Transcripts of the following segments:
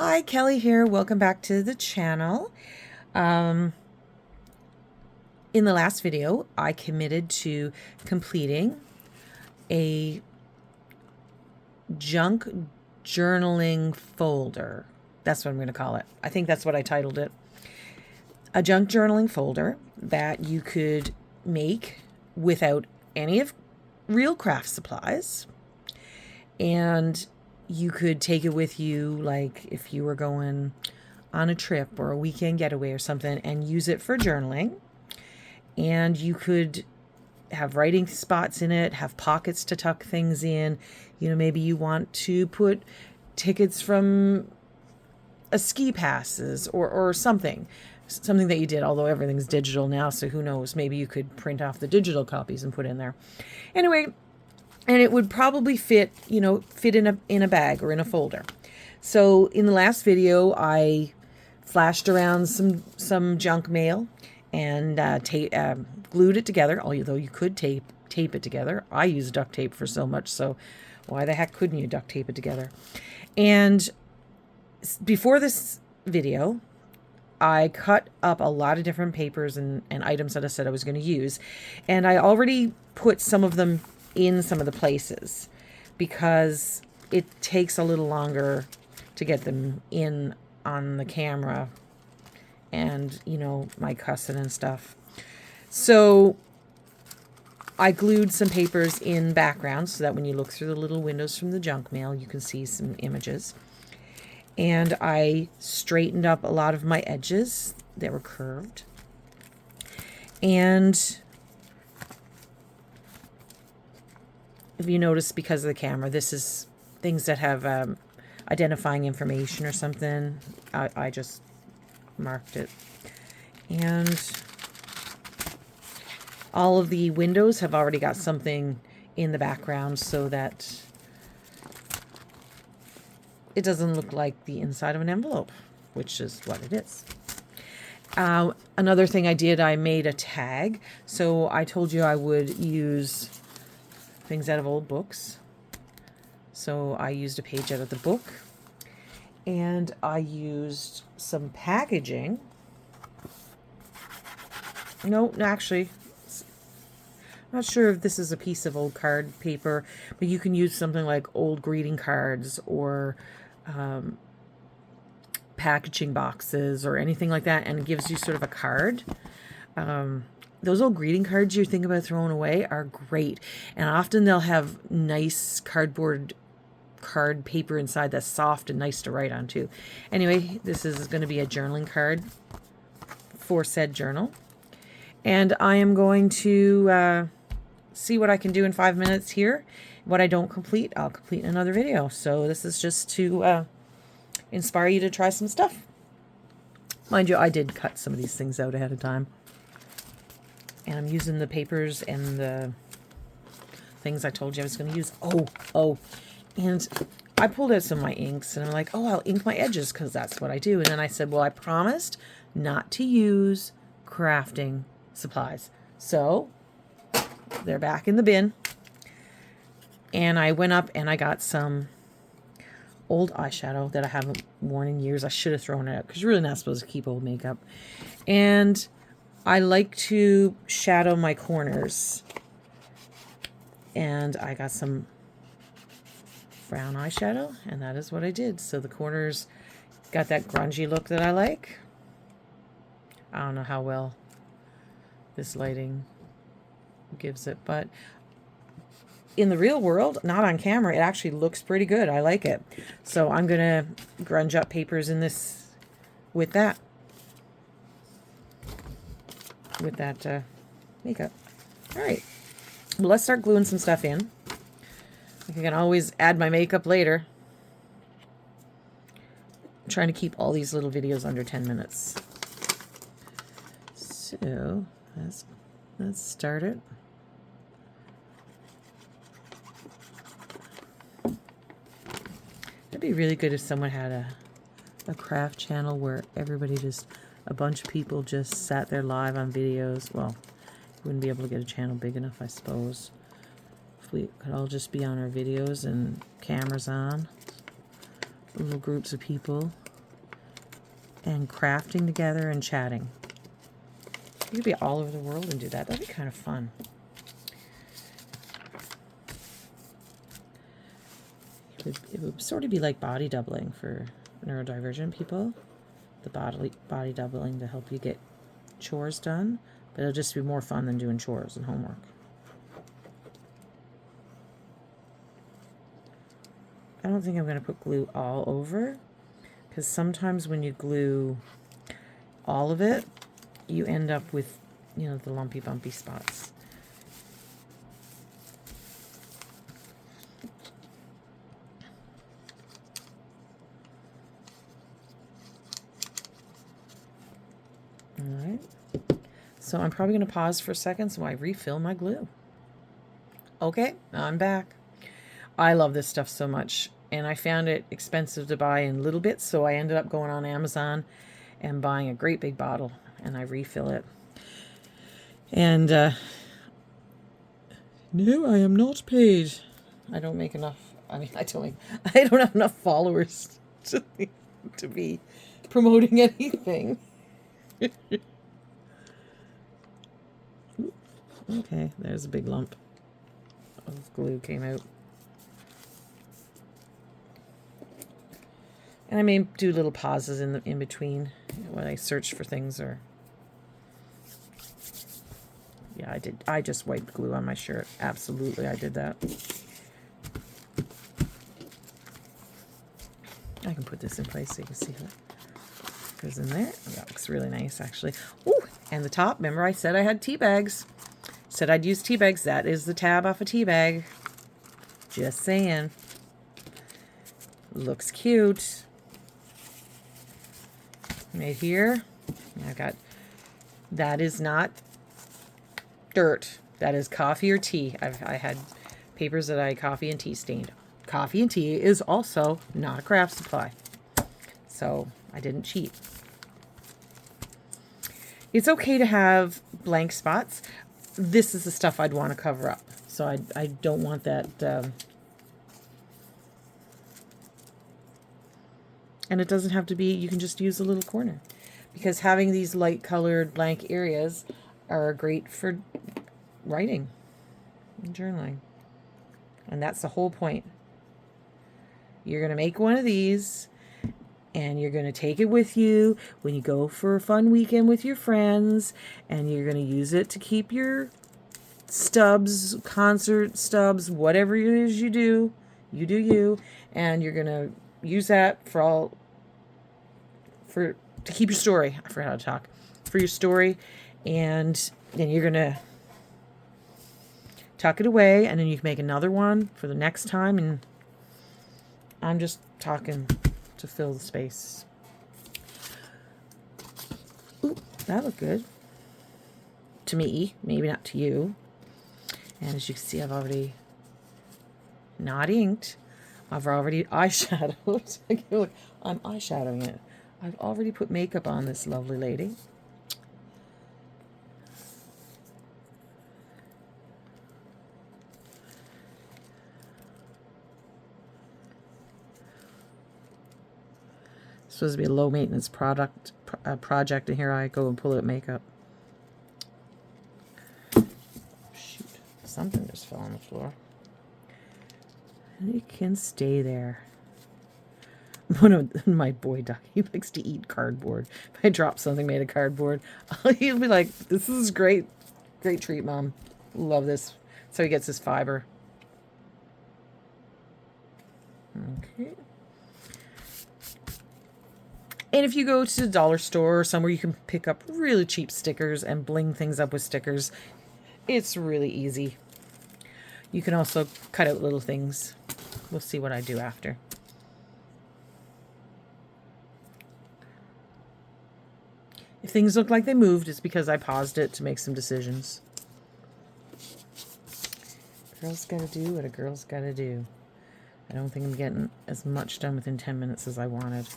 Hi, Kelly here. Welcome back to the channel. In the last video, I committed to completing a junk journaling folder. That's what I'm going to call it. I think that's what I titled it. A junk journaling folder that you could make without any of real craft supplies. And you could take it with you, like if you were going on a trip or a weekend getaway or something, and use it for journaling. And you could have writing spots in it, have pockets to tuck things in. You know, maybe you want to put tickets from a ski passes or something that you did, although everything's digital now, so who knows, maybe you could print off the digital copies and put in there. Anyway, and it would probably fit in a bag or in a folder. So in the last video, I flashed around some junk mail and glued it together, although you could tape it together. I use duct tape for so much, so why the heck couldn't you duct tape it together? And before this video, I cut up a lot of different papers and items that I said I was going to use. And I already put some of them in some of the places because it takes a little longer to get them in on the camera and, you know, my cussing and stuff. So I glued some papers in background so that when you look through the little windows from the junk mail, you can see some images. And I straightened up a lot of my edges that were curved. And if you notice, because of the camera, this is things that have identifying information or something. I just marked it. And all of the windows have already got something in the background so that it doesn't look like the inside of an envelope, which is what it is. Another thing I did, I made a tag. So I told you I would use things out of old books. So I used a page out of the book. And I used some packaging. No, actually, I'm not sure if this is a piece of old card paper, but you can use something like old greeting cards or packaging boxes or anything like that, and it gives you sort of a card. Those old greeting cards you think about throwing away are great, and often they'll have nice cardboard card paper inside that's soft and nice to write on too. Anyway, this is going to be a journaling card for said journal, and I am going to see what I can do in 5 minutes here. What I don't complete, I'll complete in another video. So this is just to inspire you to try some stuff. Mind you, I did cut some of these things out ahead of time. And I'm using the papers and the things I told you I was going to use. And I pulled out some of my inks, and I'm like, oh, I'll ink my edges because that's what I do. And then I said, well, I promised not to use crafting supplies. So they're back in the bin. And I went up and I got some old eyeshadow that I haven't worn in years. I should have thrown it out because you're really not supposed to keep old makeup. And I like to shadow my corners. And I got some brown eyeshadow, and that is what I did. So the corners got that grungy look that I like. I don't know how well this lighting gives it, but in the real world, not on camera, it actually looks pretty good. I like it. So I'm going to grunge up papers in this with that makeup. All right. Well, let's start gluing some stuff in. I can always add my makeup later. I'm trying to keep all these little videos under 10 minutes. So let's start it. It'd be really good if someone had a craft channel where everybody a bunch of people just sat there live on videos. Well, you wouldn't be able to get a channel big enough, I suppose. If we could all just be on our videos and cameras on. Little groups of people and crafting together and chatting. You could be all over the world and do that. That'd be kind of fun. It would sort of be like body doubling for neurodivergent people. The body doubling to help you get chores done. But it'll just be more fun than doing chores and homework. I don't think I'm going to put glue all over, because sometimes when you glue all of it, you end up with, you know, the lumpy bumpy spots. All right. So I'm probably going to pause for a second so I refill my glue. Okay, I'm back. I love this stuff so much, and I found it expensive to buy in little bits, so I ended up going on Amazon and buying a great big bottle, and I refill it. And no, I am not paid. I don't make enough. I mean, I don't have enough followers to be promoting anything. Okay, there's a big lump of glue came out. And I may do little pauses in between when I search for things, or yeah, I did. I just wiped glue on my shirt. Absolutely, I did that. I can put this in place so you can see how it goes in there. That looks really nice, actually. Ooh, and the top, remember I said I had tea bags. Said I'd use tea bags. That is the tab off a tea bag. Just saying. Looks cute. Right here, I've got, that is not dirt. That is coffee or tea. I had papers that I coffee and tea stained. Coffee and tea is also not a craft supply, so I didn't cheat. It's okay to have blank spots. This is the stuff I'd want to cover up, so I don't want that. And it doesn't have to be, you can just use a little corner, because having these light colored blank areas are great for writing and journaling. And that's the whole point. You're going to make one of these and you're going to take it with you when you go for a fun weekend with your friends, and you're going to use it to keep your stubs, concert stubs, whatever it is you do you, and you're going to use that to keep your story. I forgot how to talk. For your story, and then you're gonna tuck it away, and then you can make another one for the next time. And I'm just talking to fill the space. Ooh, that looked good to me. Maybe not to you. And as you can see, I've already not inked. I've already eyeshadowed. Look, I'm eyeshadowing it. I've already put makeup on this lovely lady. It's supposed to be a low maintenance project, and here I go and pull out makeup. Shoot, something just fell on the floor. And it can stay there. One of my boy duck, he likes to eat cardboard. If I drop something made of cardboard, he'll be like, "This is great, great treat, Mom. Love this." So he gets his fiber. Okay. And if you go to the dollar store or somewhere, you can pick up really cheap stickers and bling things up with stickers. It's really easy. You can also cut out little things. We'll see what I do after. If things look like they moved, it's because I paused it to make some decisions. Girl's gotta do what a girl's gotta do. I don't think I'm getting as much done within 10 minutes as I wanted.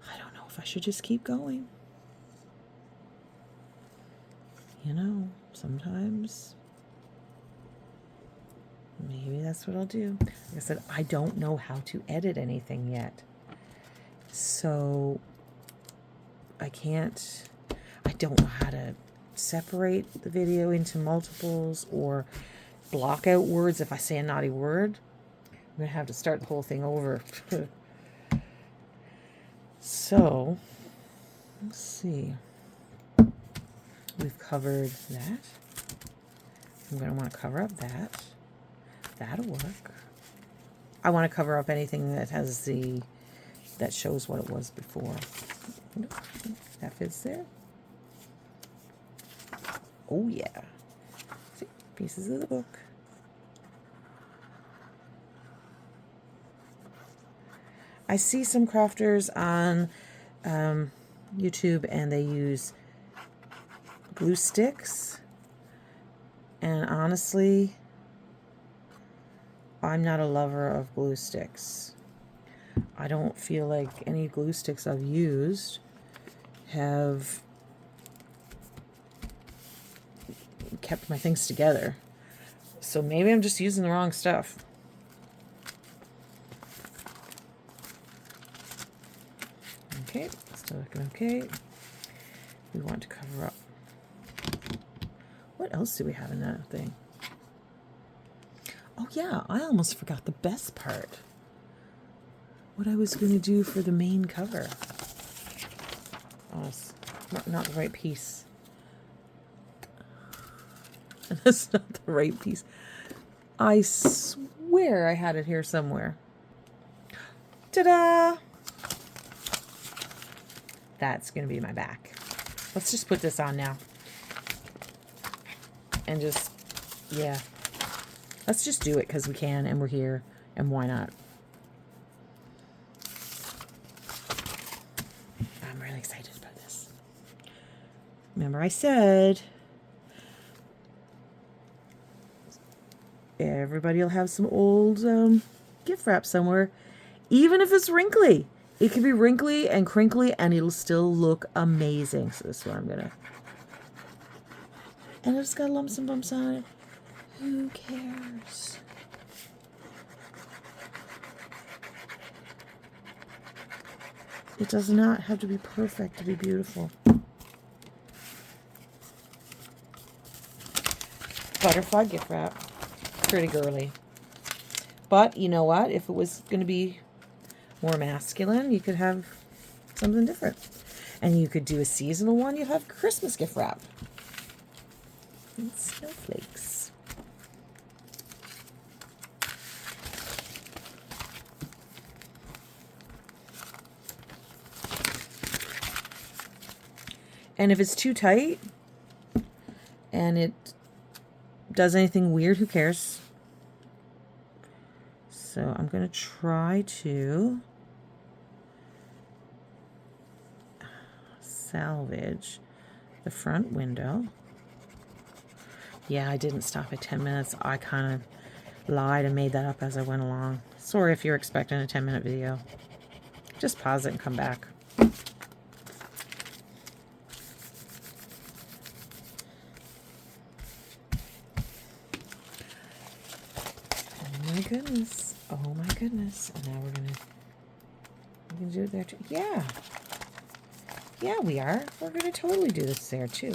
I don't know if I should just keep going. You know, sometimes maybe that's what I'll do. Like I said, I don't know how to edit anything yet. So I don't know how to separate the video into multiples or block out words if I say a naughty word. I'm going to have to start the whole thing over. So, let's see. We've covered that. I'm going to want to cover up that. That'll work. I want to cover up anything that that shows what it was before. Nope, that fits there. Oh yeah. See, pieces of the book. I see some crafters on YouTube and they use glue sticks. And honestly, I'm not a lover of glue sticks. I don't feel like any glue sticks I've used have kept my things together. So maybe I'm just using the wrong stuff. Okay, still looking okay. We want to cover up. What else do we have in that thing? Oh yeah, I almost forgot the best part. What I was going to do for the main cover. Oh, it's not the right piece. That's not the right piece. I swear I had it here somewhere. Ta-da! That's going to be my back. Let's just put this on now. And just, yeah. Let's just do it because we can and we're here. And why not? I'm really excited about this. Remember I said everybody will have some old gift wrap somewhere. Even if it's wrinkly. It can be wrinkly and crinkly and it'll still look amazing. So this is what I'm going to... And it's got lumps and bumps on it. Who cares? It does not have to be perfect to be beautiful. Butterfly gift wrap. Pretty girly. But you know what? If it was going to be more masculine, you could have something different. And you could do a seasonal one. You'd have Christmas gift wrap. And snowflakes. And if it's too tight and it does anything weird, who cares? So I'm going to try to salvage the front window. Yeah, I didn't stop at 10 minutes. I kind of lied and made that up as I went along. Sorry if you're expecting a 10-minute video. Just pause it and come back. Oh my goodness. Oh my goodness. And now we're gonna do it there too. Yeah. Yeah, we are. We're gonna totally do this there too.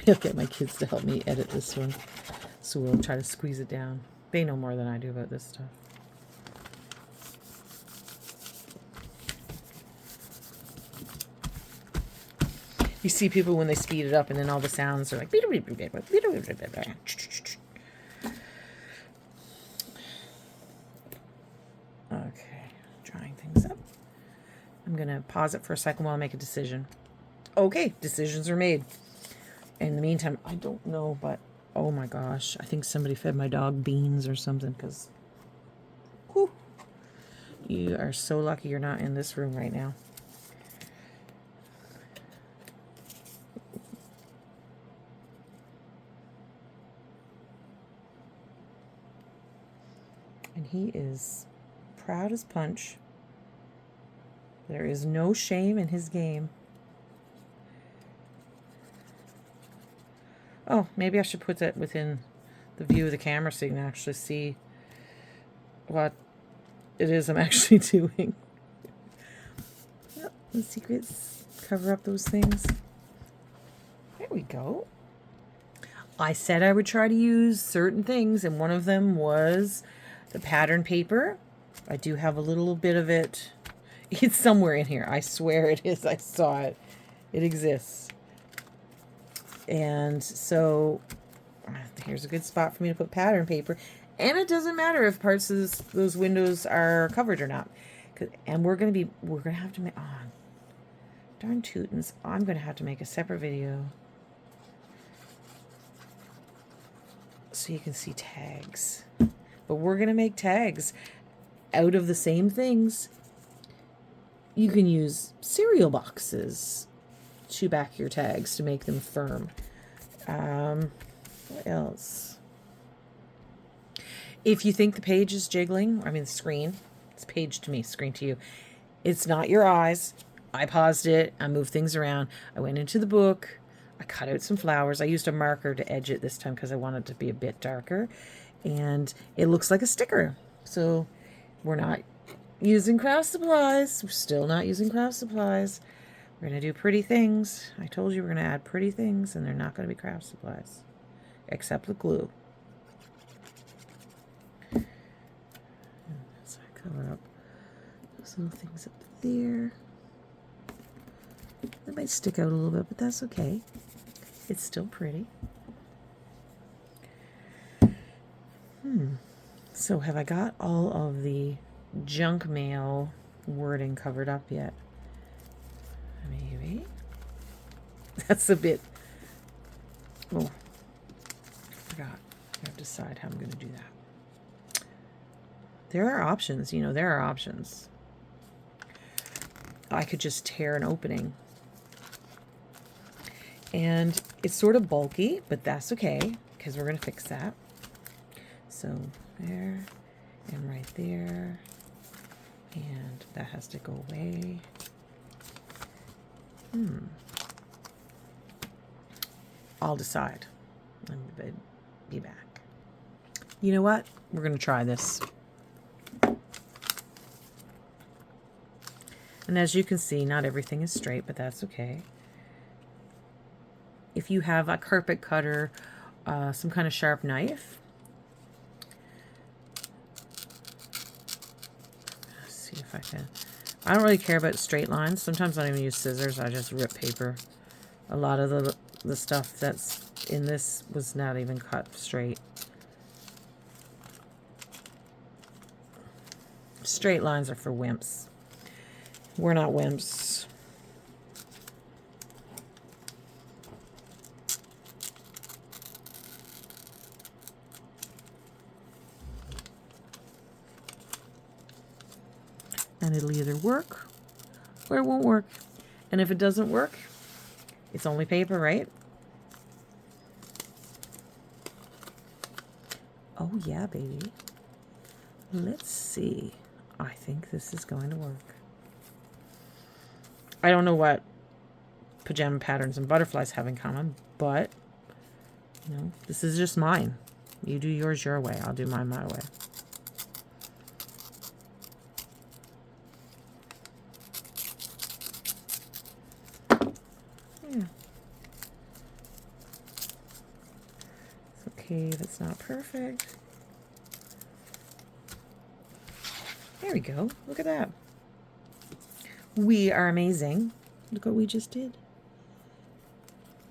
I'll get my kids to help me edit this one. So we'll try to squeeze it down. They know more than I do about this stuff. You see people when they speed it up and then all the sounds are like... Okay, drying things up. I'm going to pause it for a second while I make a decision. Okay, decisions are made. In the meantime, I don't know, but oh my gosh, I think somebody fed my dog beans or something because you are so lucky you're not in this room right now. And he is proud as punch. There is no shame in his game. Oh, maybe I should put that within the view of the camera so you can actually see what it is I'm actually doing. Yep, the secrets cover up those things. There we go. I said I would try to use certain things, and one of them was the pattern paper. I do have a little bit of it. It's somewhere in here. I swear it is. I saw it. It exists. And so here's a good spot for me to put pattern paper. And it doesn't matter if parts of those windows are covered or not. And we're going to have to make, oh, darn tootins, I'm going to have to make a separate video so you can see tags. But we're going to make tags out of the same things. You can use cereal boxes to back your tags to make them firm. What else? If you think the page is jiggling, I mean the screen, it's page to me, screen to you. It's not your eyes. I paused it. I moved things around. I went into the book. I cut out some flowers. I used a marker to edge it this time because I wanted it to be a bit darker. And it looks like a sticker. So we're not using craft supplies. We're still not using craft supplies. We're going to do pretty things. I told you we're going to add pretty things, and they're not going to be craft supplies. Except the glue. So I cover up those little things up there. It might stick out a little bit, but that's okay. It's still pretty. So have I got all of the junk mail wording covered up yet? Maybe. That's a bit... Oh, I forgot. I have to decide how I'm going to do that. There are options, you know, there are options. I could just tear an opening. And it's sort of bulky, but that's okay, because we're going to fix that. So there, and right there, and that has to go away. I'll decide. Let me be back. You know what? We're going to try this. And as you can see, not everything is straight, but that's okay. If you have a carpet cutter, some kind of sharp knife. Let's see if I can. I don't really care about straight lines. Sometimes I don't even use scissors. I just rip paper. A lot of the stuff that's in this was not even cut straight. Straight lines are for wimps. We're not wimps. And it'll either work or it won't work. And if it doesn't work, it's only paper, right? Oh yeah, baby. Let's see. I think this is going to work. I don't know what pajama patterns and butterflies have in common, but you know, this is just mine. You do yours your way. I'll do mine my way. Yeah. It's okay if it's not perfect. There we go. Look at that. We are amazing. Look what we just did.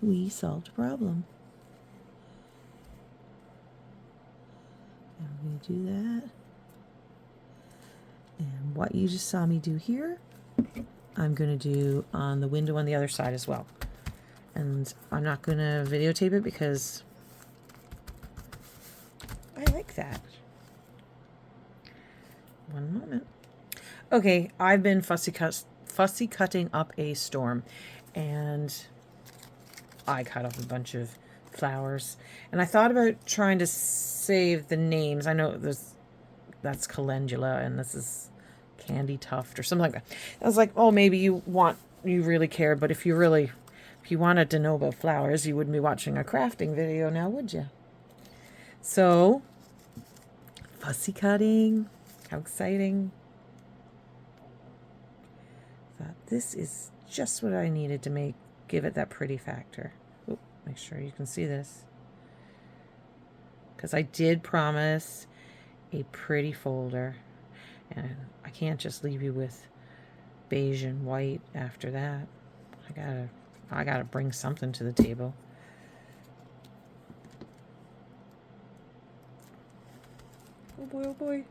We solved a problem. And we do that. And what you just saw me do here, I'm going to do on the window on the other side as well. And I'm not going to videotape it because I like that. One moment. Okay, I've been fussy cutting up a storm, and I cut off a bunch of flowers, and I thought about trying to save the names. I know that's calendula and this is candy tuft or something like that. I was like, oh, maybe you really care, but if you If you wanted to know about flowers, you wouldn't be watching a crafting video now, would you? So, fussy cutting. How exciting. Thought this is just what I needed to give it that pretty factor. Oop, make sure you can see this. Because I did promise a pretty folder. And I can't just leave you with beige and white after that. I gotta bring something to the table. Oh boy, oh boy.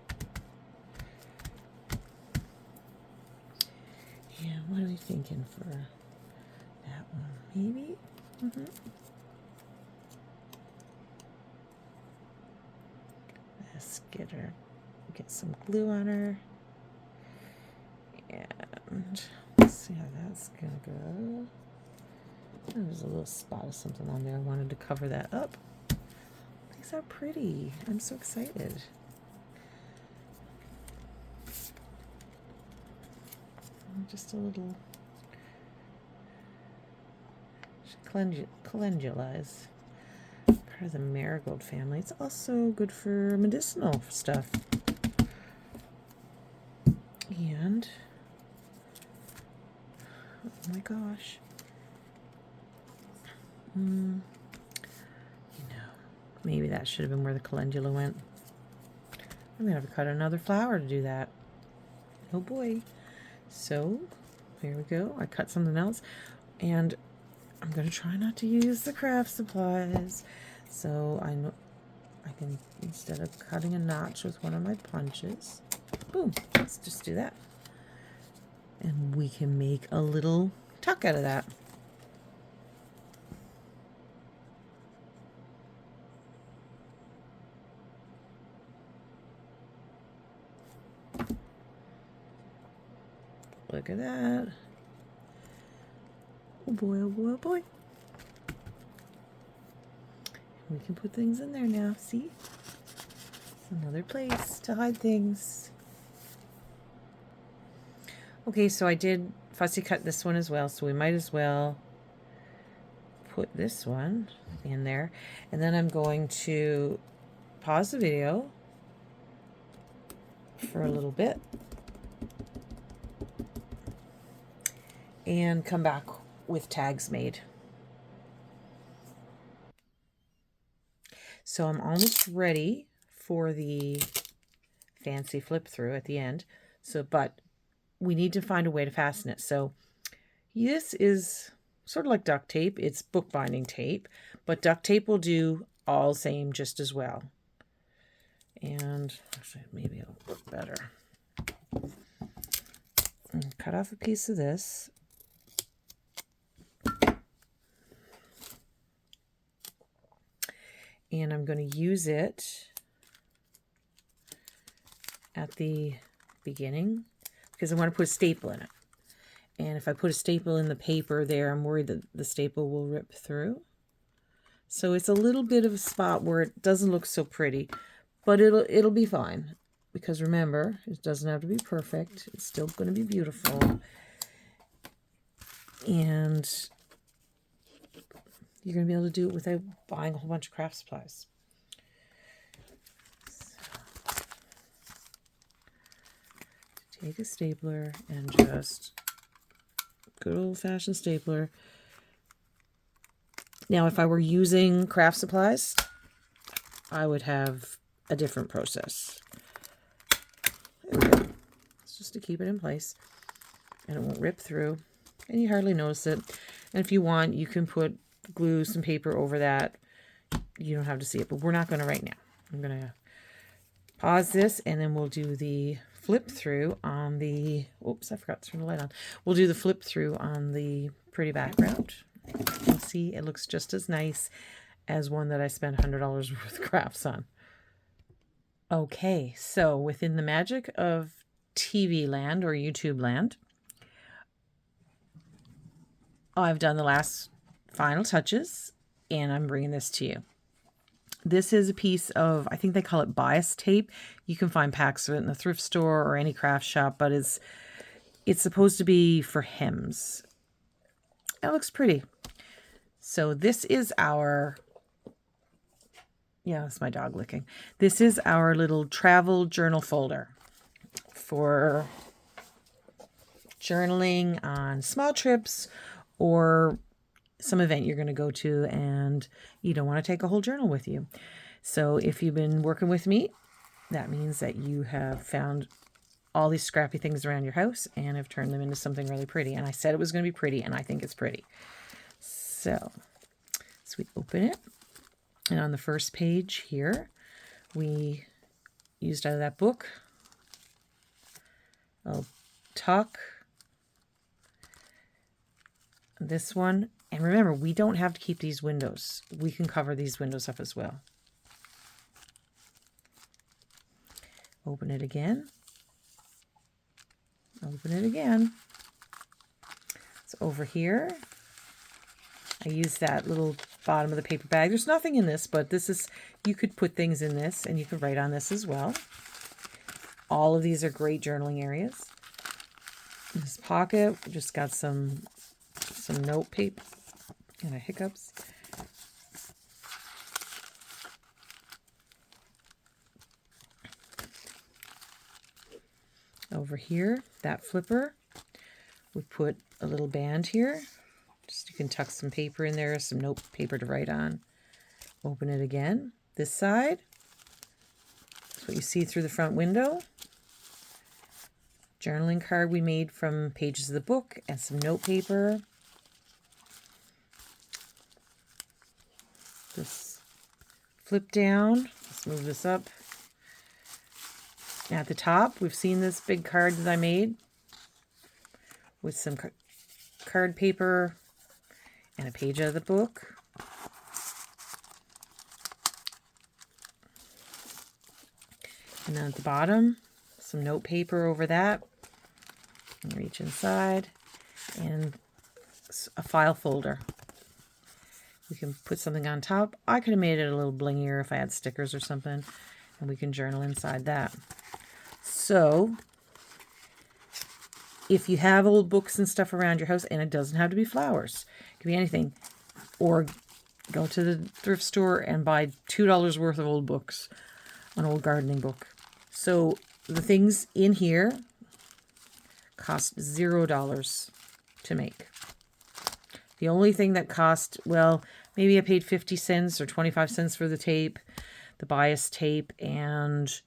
Yeah, what are we thinking for that one? Maybe? Let's get some glue on her. And let's see how that's gonna go. Oh, there's a little spot of something on there. I wanted to cover that up. These are pretty. I'm so excited. Just a little calendula's part of the marigold family. It's also good for medicinal stuff. And oh my gosh. Maybe that should have been where the calendula went. I'm gonna have to cut another flower to do that. Oh boy. So here we go. I cut something else, and I'm gonna try not to use the craft supplies. So I know I can, instead of cutting a notch with one of my punches, boom, let's just do that. And we can make a little tuck out of that. Look at that. Oh boy, oh boy, oh boy. We can put things in there now, see? It's another place to hide things. Okay, so I did fussy cut this one as well, so we might as well put this one in there. And then I'm going to pause the video for a little bit and come back with tags made. So I'm almost ready for the fancy flip through at the end. So, but we need to find a way to fasten it. So this is sort of like duct tape. It's bookbinding tape, but duct tape will do all same just as well. And actually, maybe it'll work better. Cut off a piece of this. And I'm going to use it at the beginning because I want to put a staple in it. And if I put a staple in the paper there, I'm worried that the staple will rip through. So it's a little bit of a spot where it doesn't look so pretty, but it'll be fine. Because remember, it doesn't have to be perfect. It's still going to be beautiful. And you're going to be able to do it without buying a whole bunch of craft supplies. So, take a stapler and just good old-fashioned stapler. Now, if I were using craft supplies, I would have a different process. There we go. It's just to keep it in place, and it won't rip through, and you hardly notice it. And if you want, you can put glue some paper over that. You don't have to see it, but we're not going to right now. I'm going to pause this, and then we'll do the flip through on the, oops, I forgot to turn the light on. We'll do the flip through on the pretty background. You can see it looks just as nice as one that I spent $100 worth of crafts on. Okay, so within the magic of TV land or YouTube land, I've done the last final touches, and I'm bringing this to you. This is a piece of, I think they call it bias tape. You can find packs of it in the thrift store or any craft shop, but it's supposed to be for hems. It looks pretty. So this is our, yeah, that's my dog licking. This is our little travel journal folder for journaling on small trips or some event you're going to go to and you don't want to take a whole journal with you. So if you've been working with me, that means that you have found all these scrappy things around your house and have turned them into something really pretty. And I said it was going to be pretty, and I think it's pretty. So we open it, and on the first page here, we used out of that book, I'll tuck this one. And remember, we don't have to keep these windows. We can cover these windows up as well. Open it again. Open it again. It's over here. I use that little bottom of the paper bag. There's nothing in this, but this is, you could put things in this and you could write on this as well. All of these are great journaling areas. In this pocket, we just got some note paper and hiccups. Over here, that flipper, we put a little band here. Just you can tuck some paper in there, some note paper to write on. Open it again. This side, that's what you see through the front window. Journaling card we made from pages of the book and some note paper. This flip down. Let's move this up. At the top, we've seen this big card that I made with some card paper and a page of the book. And then at the bottom, some note paper over that. And reach inside. And a file folder. We can put something on top. I could have made it a little blingier if I had stickers or something. And we can journal inside that. So, if you have old books and stuff around your house, and it doesn't have to be flowers, it can be anything, or go to the thrift store and buy $2 worth of old books, an old gardening book. So, the things in here cost $0 to make. The only thing that cost, well, maybe I paid 50 cents or 25 cents for the tape, the bias tape, and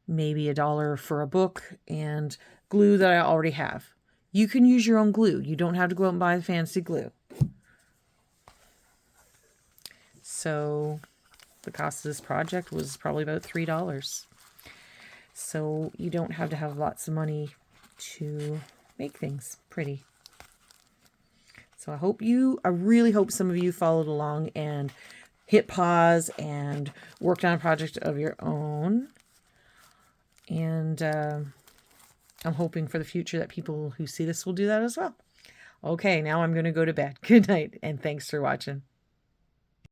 maybe $1 for a book and glue that I already have. You can use your own glue. You don't have to go out and buy fancy glue. So the cost of this project was probably about $3. So you don't have to have lots of money to make things pretty. So I really hope some of you followed along and hit pause and worked on a project of your own. And I'm hoping for the future that people who see this will do that as well. Okay, now I'm going to go to bed. Good night, and thanks for watching.